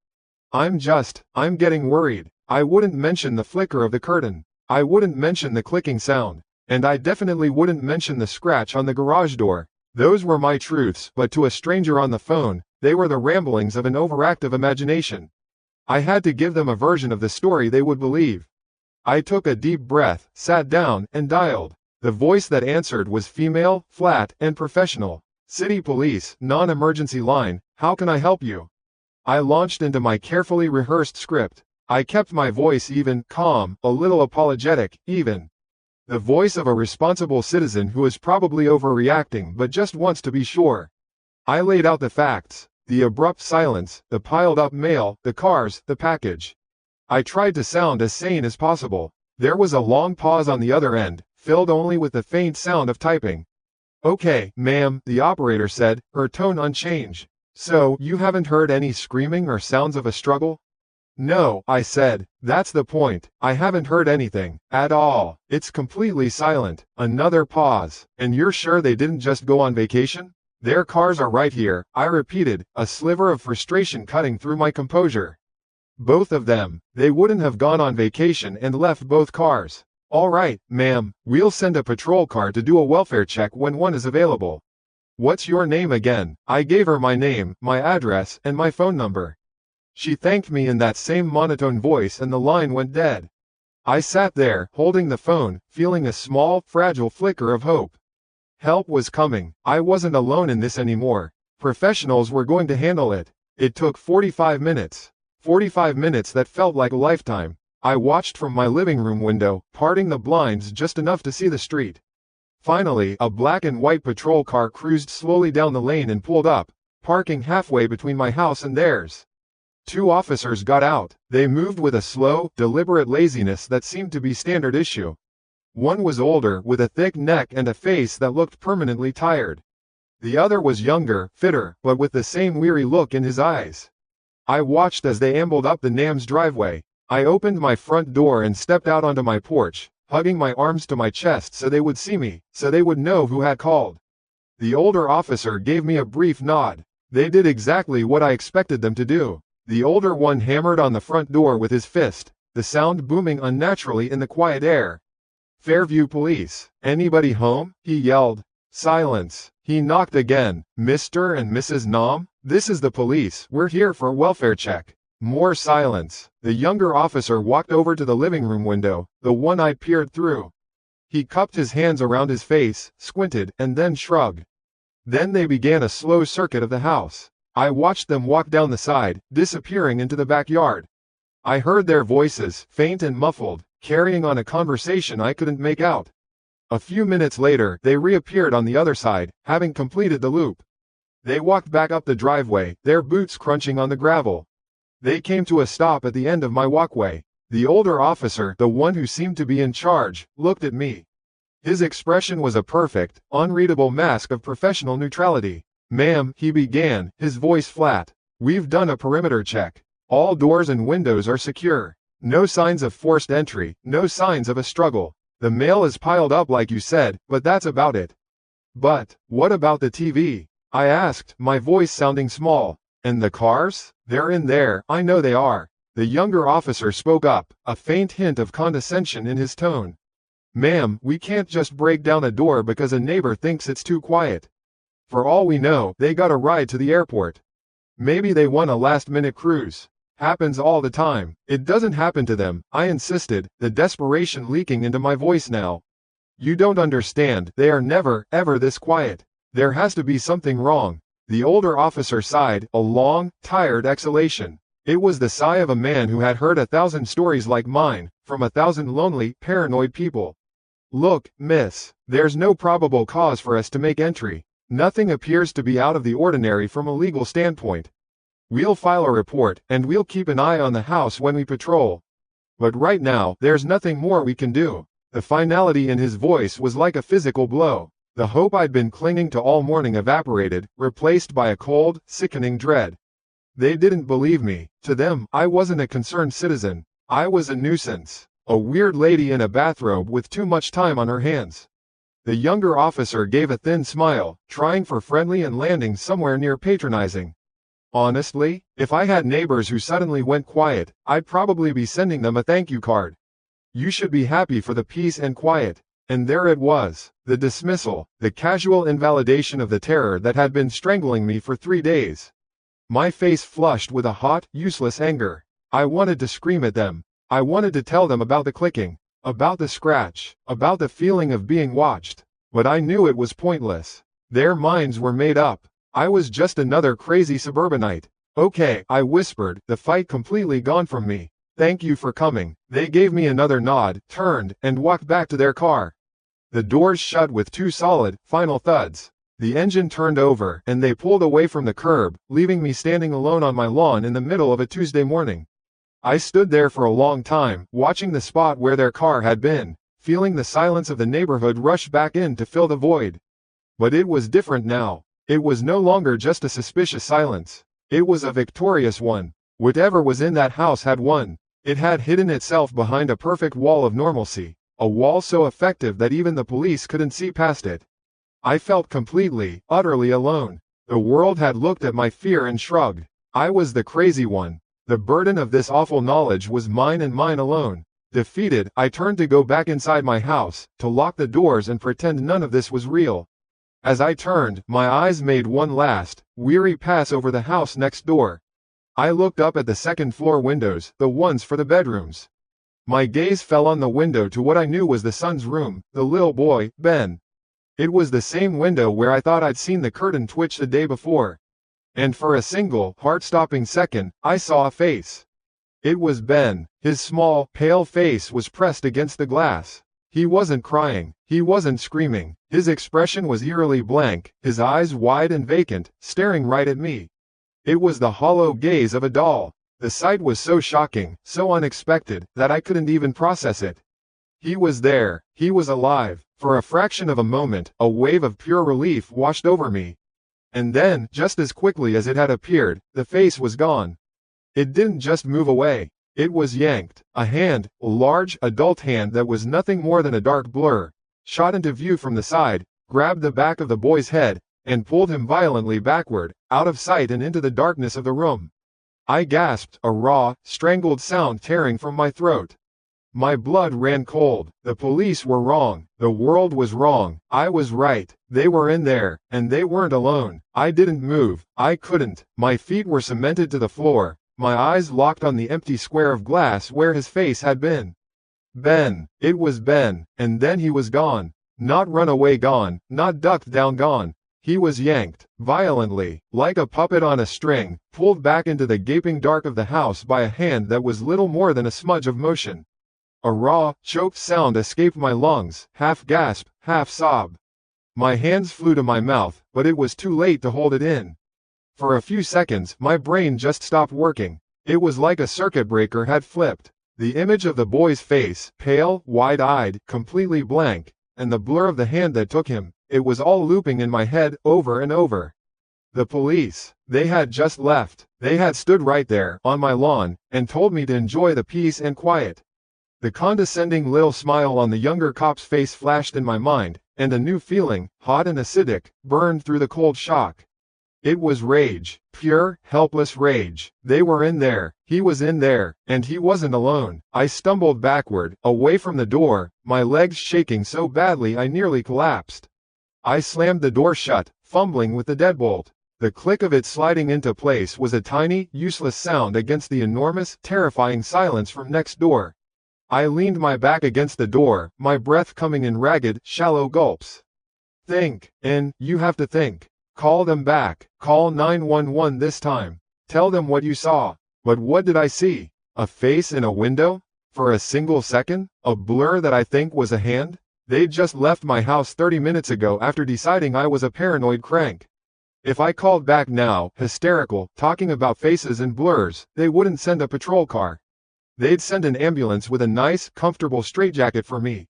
Speaker 1: I'm getting worried. I wouldn't mention the flicker of the curtain. I wouldn't mention the clicking sound. And I definitely wouldn't mention the scratch on the garage door. Those were my truths, but to a stranger on the phone, they were the ramblings of an overactive imagination. I had to give them a version of the story they would believe. I took a deep breath, sat down, and dialed. The voice that answered was female, flat, and professional. City Police, non-emergency line, how can I help you? I launched into my carefully rehearsed script. I kept my voice even, calm, a little apologetic, even. The voice of a responsible citizen who is probably overreacting but just wants to be sure. I laid out the facts. The abrupt silence, the piled-up mail, the cars, the package. I tried to sound as sane as possible. There was a long pause on the other end, filled only with the faint sound of typing. Okay, ma'am, the operator said, her tone unchanged. So, you haven't heard any screaming or sounds of a struggle? No, I said, that's the point. I haven't heard anything, at all. It's completely silent. Another pause. And you're sure they didn't just go on vacation? Their cars are right here, I repeated, a sliver of frustration cutting through my composure. Both of them. They wouldn't have gone on vacation and left both cars. All right, ma'am, we'll send a patrol car to do a welfare check when one is available. What's your name again? I gave her my name, my address, and my phone number. She thanked me in that same monotone voice and the line went dead. I sat there, holding the phone, feeling a small, fragile flicker of hope. Help was coming. I wasn't alone in this anymore. Professionals were going to handle it. It took 45 minutes. 45 minutes that felt like a lifetime. I watched from my living room window, parting the blinds just enough to see the street. Finally, a black and white patrol car cruised slowly down the lane and pulled up, parking halfway between my house and theirs. 2 officers got out. They moved with a slow, deliberate laziness that seemed to be standard issue. One was older, with a thick neck and a face that looked permanently tired. The other was younger, fitter, but with the same weary look in his eyes. I watched as they ambled up the NAM's driveway. I opened my front door and stepped out onto my porch, hugging my arms to my chest so they would see me, so they would know who had called. The older officer gave me a brief nod. They did exactly what I expected them to do. The older one hammered on the front door with his fist, the sound booming unnaturally in the quiet air. "Fairview Police. Anybody home?" he yelled. Silence. He knocked again. "Mr. and Mrs. Nam? This is the police. We're here for a welfare check." More silence. The younger officer walked over to the living room window, the one I peered through. He cupped his hands around his face, squinted, and then shrugged. Then they began a slow circuit of the house. I watched them walk down the side, disappearing into the backyard. I heard their voices, faint and muffled, carrying on a conversation I couldn't make out. A few minutes later, they reappeared on the other side, having completed the loop. They walked back up the driveway, their boots crunching on the gravel. They came to a stop at the end of my walkway. The older officer, the one who seemed to be in charge, looked at me. His expression was a perfect, unreadable mask of professional neutrality. "Ma'am," he began, his voice flat. "We've done a perimeter check. All doors and windows are secure. No signs of forced entry, no signs of a struggle. The mail is piled up like you said, but that's about it." "But, what about the TV?" I asked, my voice sounding small. "And the cars? They're in there, I know they are." The younger officer spoke up, a faint hint of condescension in his tone. "Ma'am, we can't just break down a door because a neighbor thinks it's too quiet. For all we know, they got a ride to the airport. Maybe they won a last-minute cruise. Happens all the time." "It doesn't happen to them," I insisted, the desperation leaking into my voice now. "You don't understand, they are never, ever this quiet. There has to be something wrong." The older officer sighed, a long, tired exhalation. It was the sigh of a man who had heard 1,000 stories like mine, from 1,000 lonely, paranoid people. "Look, miss, there's no probable cause for us to make entry. Nothing appears to be out of the ordinary from a legal standpoint. We'll file a report, and we'll keep an eye on the house when we patrol. But right now, there's nothing more we can do." The finality in his voice was like a physical blow. The hope I'd been clinging to all morning evaporated, replaced by a cold, sickening dread. They didn't believe me. To them, I wasn't a concerned citizen. I was a nuisance. A weird lady in a bathrobe with too much time on her hands. The younger officer gave a thin smile, trying for friendly and landing somewhere near patronizing. "Honestly, if I had neighbors who suddenly went quiet, I'd probably be sending them a thank you card. You should be happy for the peace and quiet." And there it was, the dismissal, the casual invalidation of the terror that had been strangling me for 3 days. My face flushed with a hot, useless anger. I wanted to scream at them. I wanted to tell them about the clicking, about the scratch, about the feeling of being watched. But I knew it was pointless. Their minds were made up. I was just another crazy suburbanite. "Okay," I whispered, the fight completely gone from me. "Thank you for coming." They gave me another nod, turned, and walked back to their car. The doors shut with 2 solid, final thuds. The engine turned over, and they pulled away from the curb, leaving me standing alone on my lawn in the middle of a Tuesday morning. I stood there for a long time, watching the spot where their car had been, feeling the silence of the neighborhood rush back in to fill the void. But it was different now. It was no longer just a suspicious silence. It was a victorious one. Whatever was in that house had won. It had hidden itself behind a perfect wall of normalcy. A wall so effective that even the police couldn't see past it. I felt completely, utterly alone. The world had looked at my fear and shrugged. I was the crazy one. The burden of this awful knowledge was mine and mine alone. Defeated, I turned to go back inside my house, to lock the doors and pretend none of this was real. As I turned, my eyes made one last, weary pass over the house next door. I looked up at the second-floor windows, the ones for the bedrooms. My gaze fell on the window to what I knew was the son's room, the little boy, Ben. It was the same window where I thought I'd seen the curtain twitch the day before. And for a single, heart-stopping second, I saw a face. It was Ben. His small, pale face was pressed against the glass. He wasn't crying. He wasn't screaming. His expression was eerily blank, his eyes wide and vacant, staring right at me. It was the hollow gaze of a doll. The sight was so shocking, so unexpected, that I couldn't even process it. He was there. He was alive. For a fraction of a moment, a wave of pure relief washed over me. And then, just as quickly as it had appeared, the face was gone. It didn't just move away. It was yanked. A hand, a large, adult hand that was nothing more than a dark blur, shot into view from the side, grabbed the back of the boy's head, and pulled him violently backward, out of sight and into the darkness of the room. I gasped, a raw, strangled sound tearing from my throat. My blood ran cold. The police were wrong. The world was wrong. I was right. They were in there, and they weren't alone. I didn't move. I couldn't. My feet were cemented to the floor. My eyes locked on the empty square of glass where his face had been. Ben. It was Ben. And then he was gone. Not run away gone. Not ducked down gone. He was yanked, violently, like a puppet on a string, pulled back into the gaping dark of the house by a hand that was little more than a smudge of motion. A raw, choked sound escaped my lungs, half gasp, half sob. My hands flew to my mouth, but it was too late to hold it in. For a few seconds, my brain just stopped working. It was like a circuit breaker had flipped. The image of the boy's face, pale, wide-eyed, completely blank, and the blur of the hand that took him, it was all looping in my head, over and over. The police. They had just left. They had stood right there, on my lawn, and told me to enjoy the peace and quiet. The condescending little smile on the younger cop's face flashed in my mind, and a new feeling, hot and acidic, burned through the cold shock. It was rage. Pure, helpless rage. They were in there. He was in there, and he wasn't alone. I stumbled backward, away from the door, my legs shaking so badly I nearly collapsed. I slammed the door shut, fumbling with the deadbolt. The click of it sliding into place was a tiny, useless sound against the enormous, terrifying silence from next door. I leaned my back against the door, my breath coming in ragged, shallow gulps. Think, and you have to think. Call them back. Call 911 this time. Tell them what you saw. But what did I see? A face in a window? For a single second? A blur that I think was a hand? They'd just left my house 30 minutes ago after deciding I was a paranoid crank. If I called back now, hysterical, talking about faces and blurs, they wouldn't send a patrol car. They'd send an ambulance with a nice, comfortable straitjacket for me.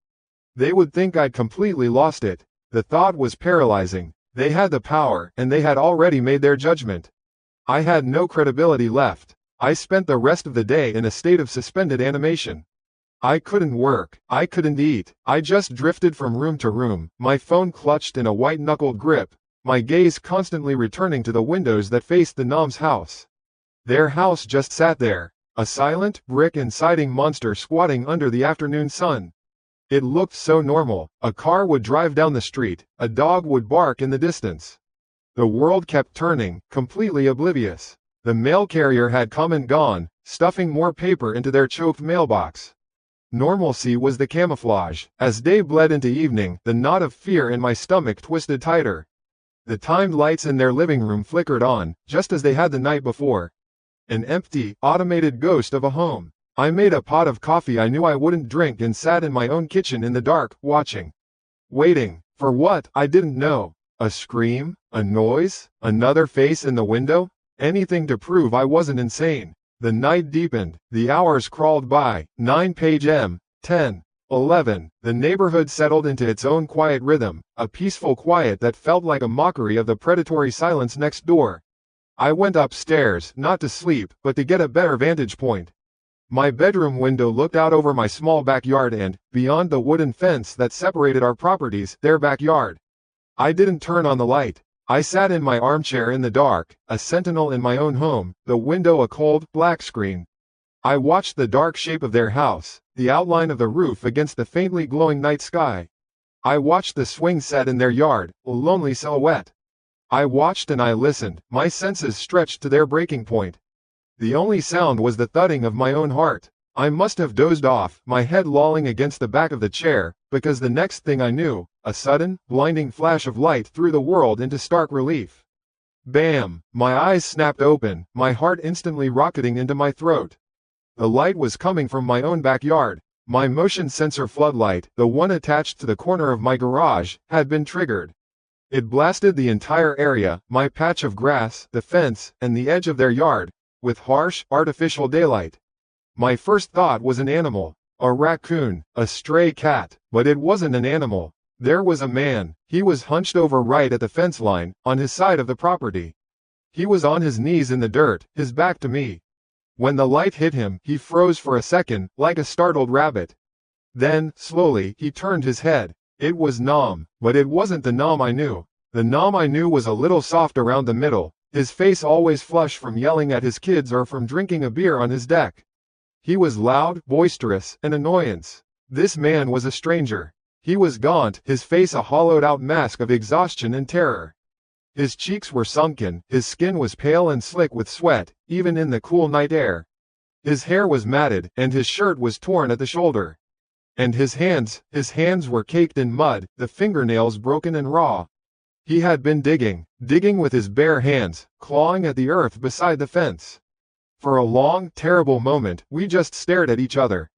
Speaker 1: They would think I'd completely lost it. The thought was paralyzing. They had the power, and they had already made their judgment. I had no credibility left. I spent the rest of the day in a state of suspended animation. I couldn't work. I couldn't eat. I just drifted from room to room, my phone clutched in a white-knuckled grip, my gaze constantly returning to the windows that faced the Noms' house. Their house just sat there, a silent, brick and siding monster squatting under the afternoon sun. It looked so normal. A car would drive down the street, a dog would bark in the distance. The world kept turning, completely oblivious. The mail carrier had come and gone, stuffing more paper into their choked mailbox. Normalcy was the camouflage. As day bled into evening, the knot of fear in my stomach twisted tighter. The timed lights in their living room flickered on, just as they had the night before. An empty, automated ghost of a home. I made a pot of coffee I knew I wouldn't drink and sat in my own kitchen in the dark, watching. Waiting. For what? I didn't know. A scream? A noise? Another face in the window? Anything to prove I wasn't insane. The night deepened. The hours crawled by. 9 p.m. 10. 11. The neighborhood settled into its own quiet rhythm, a peaceful quiet that felt like a mockery of the predatory silence next door. I went upstairs, not to sleep, but to get a better vantage point. My bedroom window looked out over my small backyard and, beyond the wooden fence that separated our properties, their backyard. I didn't turn on the light. I sat in my armchair in the dark, a sentinel in my own home, the window a cold, black screen. I watched the dark shape of their house, the outline of the roof against the faintly glowing night sky. I watched the swing set in their yard, a lonely silhouette. I watched and I listened, my senses stretched to their breaking point. The only sound was the thudding of my own heart. I must have dozed off, my head lolling against the back of the chair, because the next thing I knew, a sudden, blinding flash of light threw the world into stark relief. Bam! My eyes snapped open, my heart instantly rocketing into my throat. The light was coming from my own backyard. My motion sensor floodlight, the one attached to the corner of my garage, had been triggered. It blasted the entire area, my patch of grass, the fence, and the edge of their yard, with harsh, artificial daylight. My first thought was an animal, a raccoon, a stray cat, but it wasn't an animal. There was a man. He was hunched over right at the fence line, on his side of the property. He was on his knees in the dirt, his back to me. When the light hit him, he froze for a second, like a startled rabbit. Then, slowly, he turned his head. It was Nam, but it wasn't the Nam I knew. The Nam I knew was a little soft around the middle, his face always flushed from yelling at his kids or from drinking a beer on his deck. He was loud, boisterous, and annoyance. This man was a stranger. He was gaunt, his face a hollowed-out mask of exhaustion and terror. His cheeks were sunken, his skin was pale and slick with sweat, even in the cool night air. His hair was matted, and his shirt was torn at the shoulder. And his hands were caked in mud, the fingernails broken and raw. He had been digging with his bare hands, clawing at the earth beside the fence. For a long, terrible moment, we just stared at each other.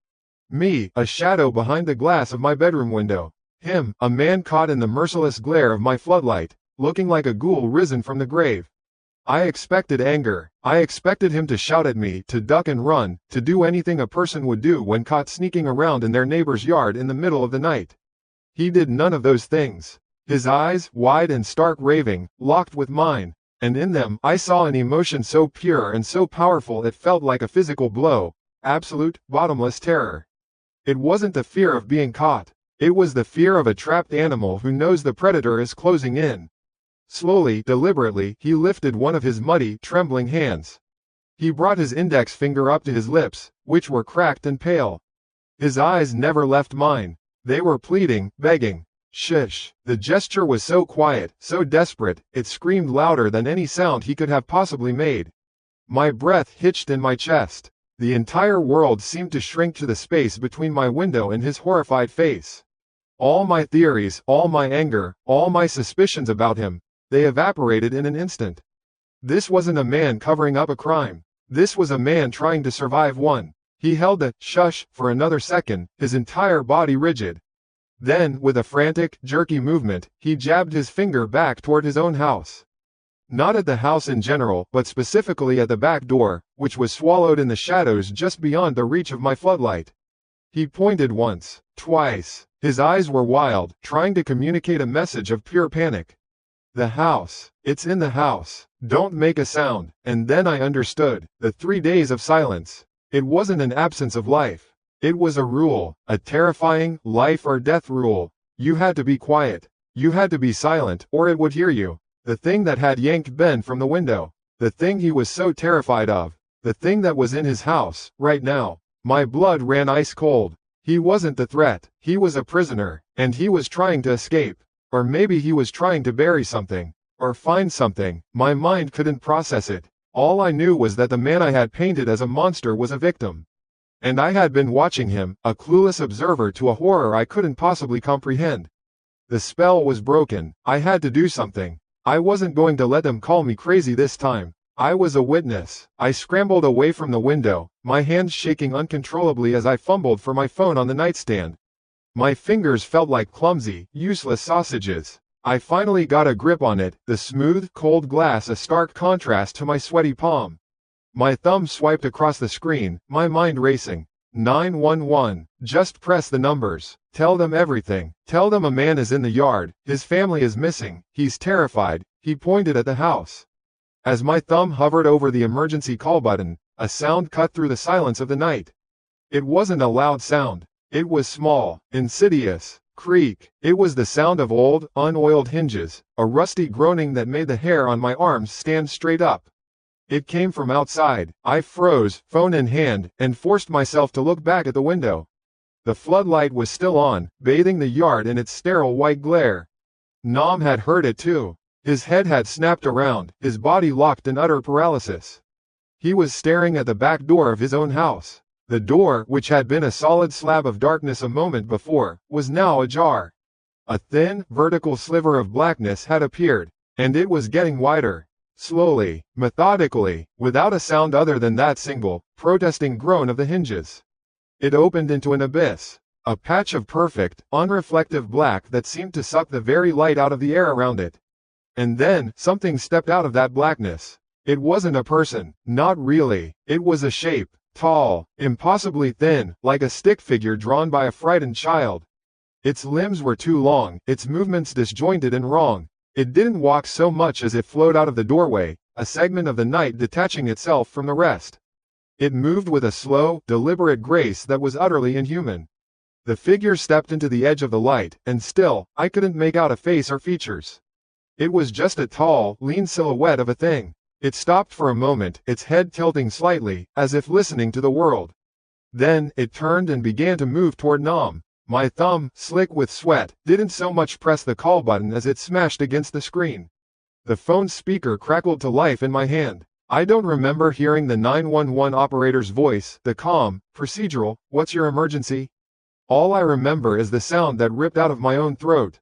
Speaker 1: Me, a shadow behind the glass of my bedroom window. Him, a man caught in the merciless glare of my floodlight, looking like a ghoul risen from the grave. I expected anger. I expected him to shout at me, to duck and run, to do anything a person would do when caught sneaking around in their neighbor's yard in the middle of the night. He did none of those things. His eyes, wide and stark raving, locked with mine, and in them I saw an emotion so pure and so powerful it felt like a physical blow, absolute, bottomless terror. It wasn't the fear of being caught. It was the fear of a trapped animal who knows the predator is closing in. Slowly, deliberately, he lifted one of his muddy, trembling hands. He brought his index finger up to his lips, which were cracked and pale. His eyes never left mine. They were pleading, begging. Shush. The gesture was so quiet, so desperate, it screamed louder than any sound he could have possibly made. My breath hitched in my chest. The entire world seemed to shrink to the space between my window and his horrified face. All my theories, all my anger, all my suspicions about him, they evaporated in an instant. This wasn't a man covering up a crime. This was a man trying to survive one. He held the shush for another second, his entire body rigid. Then, with a frantic, jerky movement, he jabbed his finger back toward his own house. Not at the house in general, but specifically at the back door, which was swallowed in the shadows just beyond the reach of my floodlight. He pointed once, twice. His eyes were wild, trying to communicate a message of pure panic. The house. It's in the house. Don't make a sound. And then I understood. The 3 days of silence. It wasn't an absence of life. It was a rule. A terrifying, life or death rule. You had to be quiet. You had to be silent, or it would hear you. The thing that had yanked Ben from the window. The thing he was so terrified of. The thing that was in his house, right now. My blood ran ice cold. He wasn't the threat. He was a prisoner, and he was trying to escape. Or maybe he was trying to bury something. Or find something. My mind couldn't process it. All I knew was that the man I had painted as a monster was a victim. And I had been watching him, a clueless observer to a horror I couldn't possibly comprehend. The spell was broken. I had to do something. I wasn't going to let them call me crazy this time. I was a witness. I scrambled away from the window, my hands shaking uncontrollably as I fumbled for my phone on the nightstand. My fingers felt like clumsy, useless sausages. I finally got a grip on it, the smooth, cold glass a stark contrast to my sweaty palm. My thumb swiped across the screen, my mind racing. 911. Just press the numbers. Tell them everything. Tell them a man is in the yard, his family is missing, he's terrified. He pointed at the house. As my thumb hovered over the emergency call button, a sound cut through the silence of the night. It wasn't a loud sound. It was small, insidious. Creak. It was the sound of old, unoiled hinges, a rusty groaning that made the hair on my arms stand straight up. It came from outside. I froze, phone in hand, and forced myself to look back at the window. The floodlight was still on, bathing the yard in its sterile white glare. Nam had heard it too. His head had snapped around, his body locked in utter paralysis. He was staring at the back door of his own house. The door, which had been a solid slab of darkness a moment before, was now ajar. A thin, vertical sliver of blackness had appeared, and it was getting wider. Slowly, methodically, without a sound other than that single, protesting groan of the hinges. It opened into an abyss. A patch of perfect, unreflective black that seemed to suck the very light out of the air around it. And then, something stepped out of that blackness. It wasn't a person, not really. It was a shape, tall, impossibly thin, like a stick figure drawn by a frightened child. Its limbs were too long, its movements disjointed and wrong. It didn't walk so much as it flowed out of the doorway, a segment of the night detaching itself from the rest. It moved with a slow, deliberate grace that was utterly inhuman. The figure stepped into the edge of the light, and still, I couldn't make out a face or features. It was just a tall, lean silhouette of a thing. It stopped for a moment, its head tilting slightly, as if listening to the world. Then, it turned and began to move toward Nam. My thumb, slick with sweat, didn't so much press the call button as it smashed against the screen. The phone speaker crackled to life in my hand. I don't remember hearing the 911 operator's voice, the calm, procedural, "What's your emergency?" All I remember is the sound that ripped out of my own throat.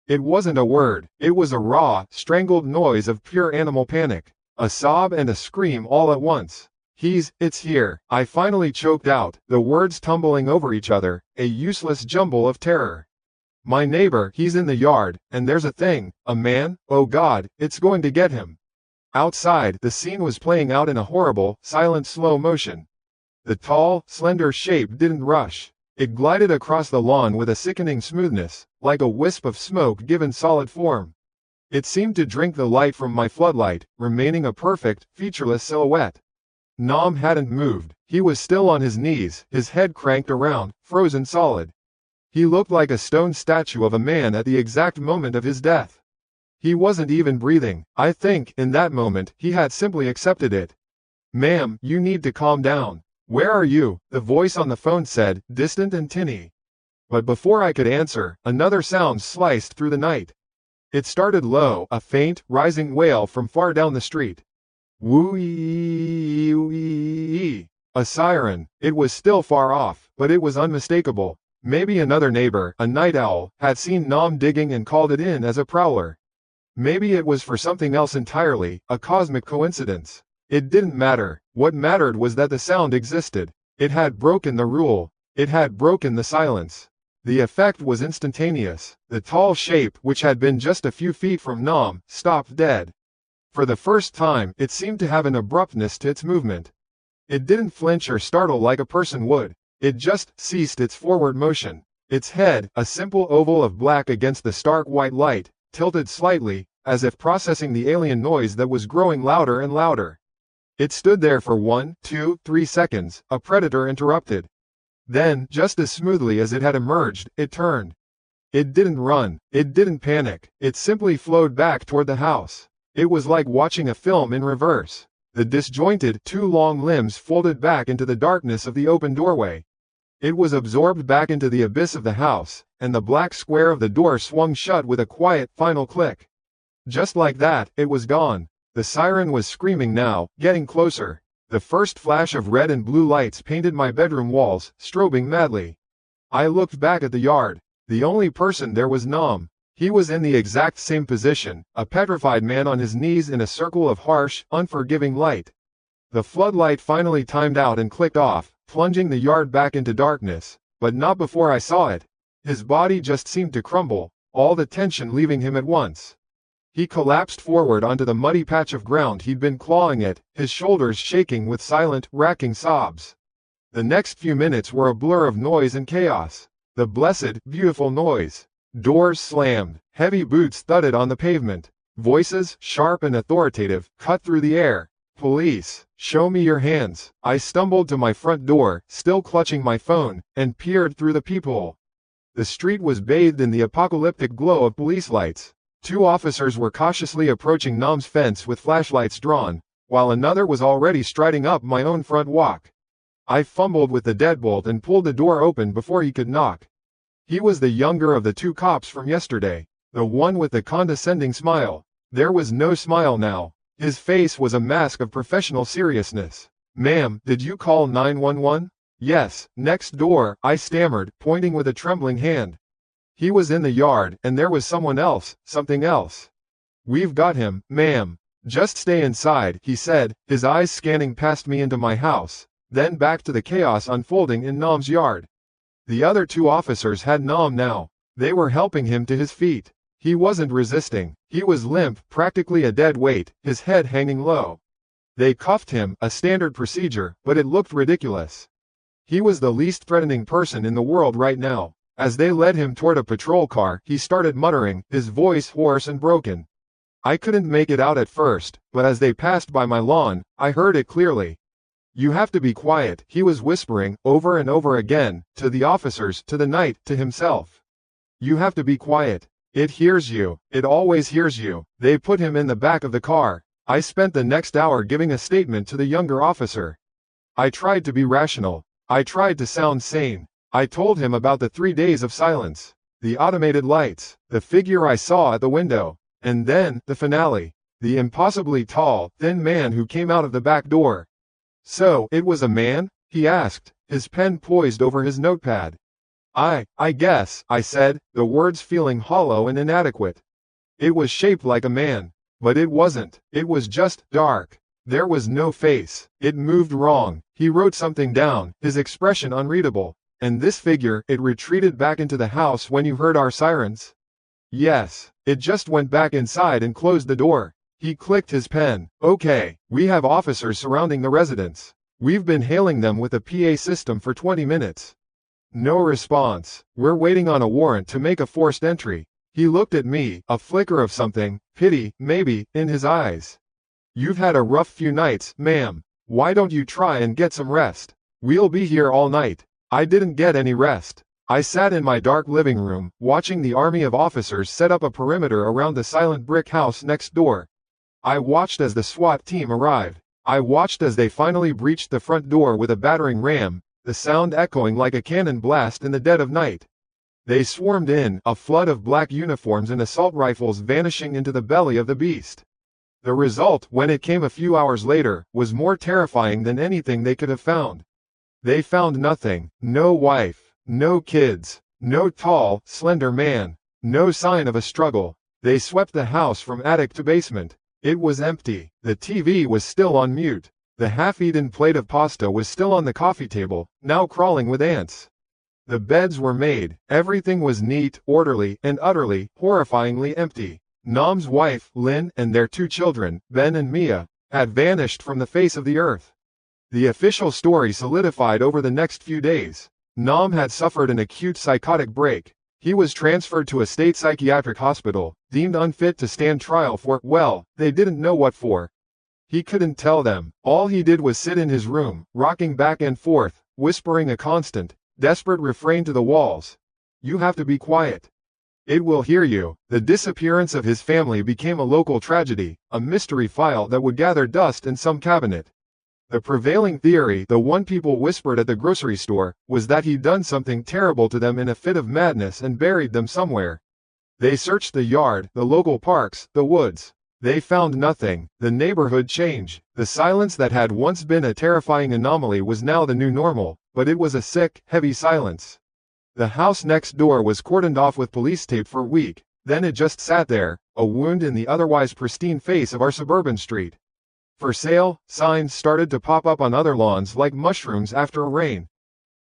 Speaker 1: It wasn't a word, it was a raw, strangled noise of pure animal panic. A sob and a scream all at once. It's here, I finally choked out, the words tumbling over each other, a useless jumble of terror. My neighbor, he's in the yard, and there's a thing, a man, oh God, it's going to get him. Outside, the scene was playing out in a horrible, silent slow motion. The tall, slender shape didn't rush. It glided across the lawn with a sickening smoothness, like a wisp of smoke given solid form. It seemed to drink the light from my floodlight, remaining a perfect, featureless silhouette. Nam hadn't moved. He was still on his knees, his head cranked around, frozen solid. He looked like a stone statue of a man at the exact moment of his death. He wasn't even breathing. I think, in that moment, he had simply accepted it. "Ma'am, you need to calm down. Where are you?" the voice on the phone said, distant and tinny. But before I could answer, another sound sliced through the night. It started low, a faint, rising wail from far down the street. Woo-ee-ee-ee. A siren. It was still far off, but it was unmistakable. Maybe another neighbor, a night owl, had seen Nam digging and called it in as a prowler. Maybe it was for something else entirely, a cosmic coincidence. It didn't matter. What mattered was that the sound existed. It had broken the rule. It had broken the silence. The effect was instantaneous. The tall shape, which had been just a few feet from Nam, stopped dead. For the first time, it seemed to have an abruptness to its movement. It didn't flinch or startle like a person would. It just ceased its forward motion. Its head, a simple oval of black against the stark white light, tilted slightly, as if processing the alien noise that was growing louder and louder. It stood there for 1, 2, 3 seconds, a predator interrupted. Then, just as smoothly as it had emerged, it turned. It didn't run. It didn't panic. It simply flowed back toward the house. It was like watching a film in reverse. The disjointed, too long limbs folded back into the darkness of the open doorway. It was absorbed back into the abyss of the house, and the black square of the door swung shut with a quiet, final click. Just like that, it was gone. The siren was screaming now, getting closer. The first flash of red and blue lights painted my bedroom walls, strobing madly. I looked back at the yard. The only person there was Nam. He was in the exact same position, a petrified man on his knees in a circle of harsh, unforgiving light. The floodlight finally timed out and clicked off, plunging the yard back into darkness, but not before I saw it. His body just seemed to crumble, all the tension leaving him at once. He collapsed forward onto the muddy patch of ground he'd been clawing at, his shoulders shaking with silent, racking sobs. The next few minutes were a blur of noise and chaos. The blessed, beautiful noise. Doors slammed, heavy boots thudded on the pavement. Voices, sharp and authoritative, cut through the air. "Police, show me your hands." I stumbled to my front door, still clutching my phone, and peered through the peephole. The street was bathed in the apocalyptic glow of police lights. 2 officers were cautiously approaching Nam's fence with flashlights drawn, while another was already striding up my own front walk. I fumbled with the deadbolt and pulled the door open before he could knock. He was the younger of the 2 cops from yesterday, the one with the condescending smile. There was no smile now. His face was a mask of professional seriousness. "Ma'am, did you call 911? "Yes, next door," I stammered, pointing with a trembling hand. He was in the yard, and there was someone else, something else. "We've got him, ma'am. Just stay inside," he said, his eyes scanning past me into my house, then back to the chaos unfolding in Nam's yard. The other two officers had Nam now. They were helping him to his feet. He wasn't resisting. He was limp, practically a dead weight, his head hanging low. They cuffed him, a standard procedure, but it looked ridiculous. He was the least threatening person in the world right now. As they led him toward a patrol car, he started muttering, his voice hoarse and broken. I couldn't make it out at first, but as they passed by my lawn, I heard it clearly. "You have to be quiet," he was whispering, over and over again, to the officers, to the night, to himself. "You have to be quiet. It hears you. It always hears you." They put him in the back of the car. I spent the next hour giving a statement to the younger officer. I tried to be rational. I tried to sound sane. I told him about the 3 days of silence, the automated lights, the figure I saw at the window, and then, the finale, the impossibly tall, thin man who came out of the back door. "So, it was a man?" he asked, his pen poised over his notepad. I guess," I said, the words feeling hollow and inadequate. "It was shaped like a man. But it wasn't. It was just dark. There was no face. It moved wrong." He wrote something down, his expression unreadable. "And this figure, it retreated back into the house when you heard our sirens?" "Yes. It just went back inside and closed the door." He clicked his pen. "Okay, we have officers surrounding the residence. We've been hailing them with a PA system for 20 minutes. No response. We're waiting on a warrant to make a forced entry." He looked at me, a flicker of something, pity, maybe, in his eyes. "You've had a rough few nights, ma'am. Why don't you try and get some rest? We'll be here all night." I didn't get any rest. I sat in my dark living room, watching the army of officers set up a perimeter around the silent brick house next door. I watched as the SWAT team arrived. I watched as they finally breached the front door with a battering ram, the sound echoing like a cannon blast in the dead of night. They swarmed in, a flood of black uniforms and assault rifles vanishing into the belly of the beast. The result, when it came a few hours later, was more terrifying than anything they could have found. They found nothing. No wife, no kids, no tall, slender man, no sign of a struggle. They swept the house from attic to basement. It was empty. The TV was still on mute. The half-eaten plate of pasta was still on the coffee table, now crawling with ants. The beds were made. Everything was neat, orderly, and utterly, horrifyingly empty. Nam's wife, Lynn, and their 2 children, Ben and Mia, had vanished from the face of the earth. The official story solidified over the next few days. Nam had suffered an acute psychotic break. He was transferred to a state psychiatric hospital, deemed unfit to stand trial for, well, they didn't know what for. He couldn't tell them. All he did was sit in his room, rocking back and forth, whispering a constant, desperate refrain to the walls. "You have to be quiet. It will hear you." The disappearance of his family became a local tragedy, a mystery file that would gather dust in some cabinet. The prevailing theory, the one people whispered at the grocery store, was that he'd done something terrible to them in a fit of madness and buried them somewhere. They searched the yard, the local parks, the woods. They found nothing. The neighborhood changed. The silence that had once been a terrifying anomaly was now the new normal, but it was a sick, heavy silence. The house next door was cordoned off with police tape for a week, then it just sat there, a wound in the otherwise pristine face of our suburban street. "For sale" signs started to pop up on other lawns like mushrooms after a rain.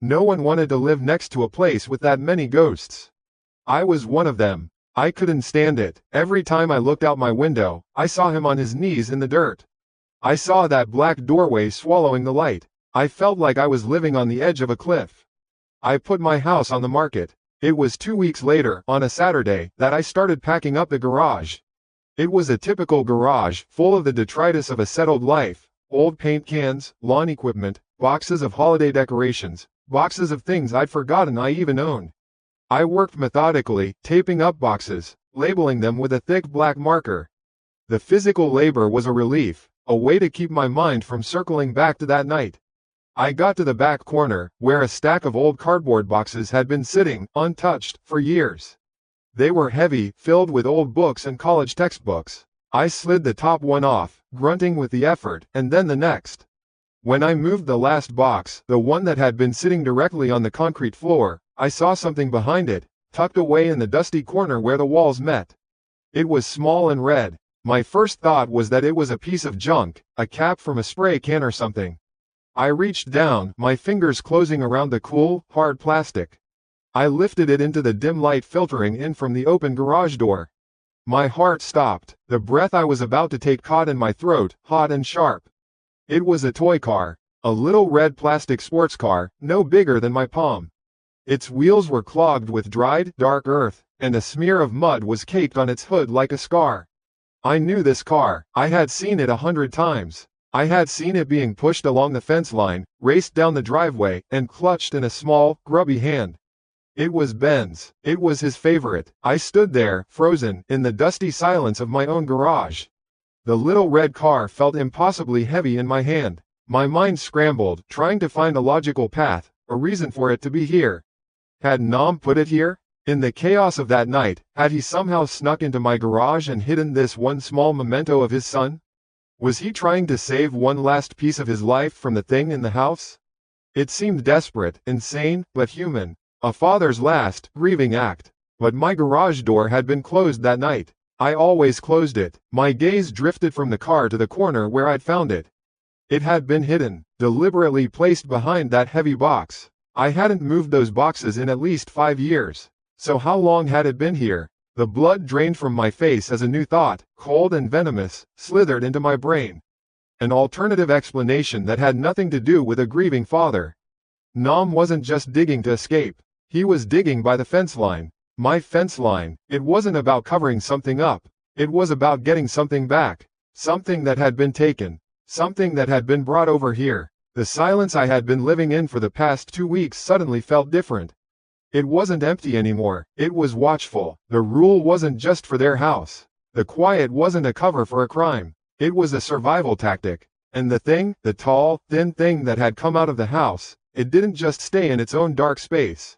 Speaker 1: No one wanted to live next to a place with that many ghosts. I was one of them. I couldn't stand it. Every time I looked out my window, I saw him on his knees in the dirt. I saw that black doorway swallowing the light. I felt like I was living on the edge of a cliff. I put my house on the market. It was 2 weeks later, on a Saturday, that I started packing up the garage. It was a typical garage, full of the detritus of a settled life: old paint cans, lawn equipment, boxes of holiday decorations, boxes of things I'd forgotten I even owned. I worked methodically, taping up boxes, labeling them with a thick black marker. The physical labor was a relief, a way to keep my mind from circling back to that night. I got to the back corner, where a stack of old cardboard boxes had been sitting, untouched, for years. They were heavy, filled with old books and college textbooks. I slid the top one off, grunting with the effort, and then the next. When I moved the last box, the one that had been sitting directly on the concrete floor, I saw something behind it, tucked away in the dusty corner where the walls met. It was small and red. My first thought was that it was a piece of junk, a cap from a spray can or something. I reached down, my fingers closing around the cool, hard plastic. I lifted it into the dim light filtering in from the open garage door. My heart stopped. The breath I was about to take caught in my throat, hot and sharp. It was a toy car, a little red plastic sports car, no bigger than my palm. Its wheels were clogged with dried, dark earth, and a smear of mud was caked on its hood like a scar. I knew this car. I had seen it 100 times. I had seen it being pushed along the fence line, raced down the driveway, and clutched in a small, grubby hand. It was Ben's. It was his favorite. I stood there, frozen, in the dusty silence of my own garage. The little red car felt impossibly heavy in my hand. My mind scrambled, trying to find a logical path, a reason for it to be here. Had Nam put it here? In the chaos of that night, had he somehow snuck into my garage and hidden this one small memento of his son? Was he trying to save one last piece of his life from the thing in the house? It seemed desperate, insane, but human. A father's last, grieving act. But my garage door had been closed that night. I always closed it. My gaze drifted from the car to the corner where I'd found it. It had been hidden, deliberately placed behind that heavy box. I hadn't moved those boxes in at least 5 years. So how long had it been here? The blood drained from my face as a new thought, cold and venomous, slithered into my brain. An alternative explanation that had nothing to do with a grieving father. Nam wasn't just digging to escape. He was digging by the fence line. My fence line. It wasn't about covering something up. It was about getting something back. Something that had been taken. Something that had been brought over here. The silence I had been living in for the past 2 weeks suddenly felt different. It wasn't empty anymore. It was watchful. The rule wasn't just for their house. The quiet wasn't a cover for a crime. It was a survival tactic. And the thing, the tall, thin thing that had come out of the house, it didn't just stay in its own dark space.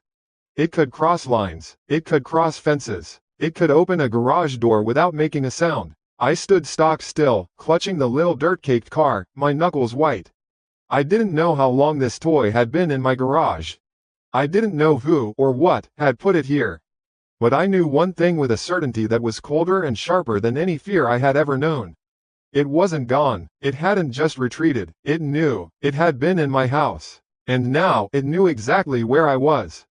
Speaker 1: It could cross lines. It could cross fences. It could open a garage door without making a sound. I stood stock still, clutching the little dirt-caked car, my knuckles white. I didn't know how long this toy had been in my garage. I didn't know who or what had put it here. But I knew one thing with a certainty that was colder and sharper than any fear I had ever known. It wasn't gone. It hadn't just retreated. It knew. It had been in my house. And now, it knew exactly where I was.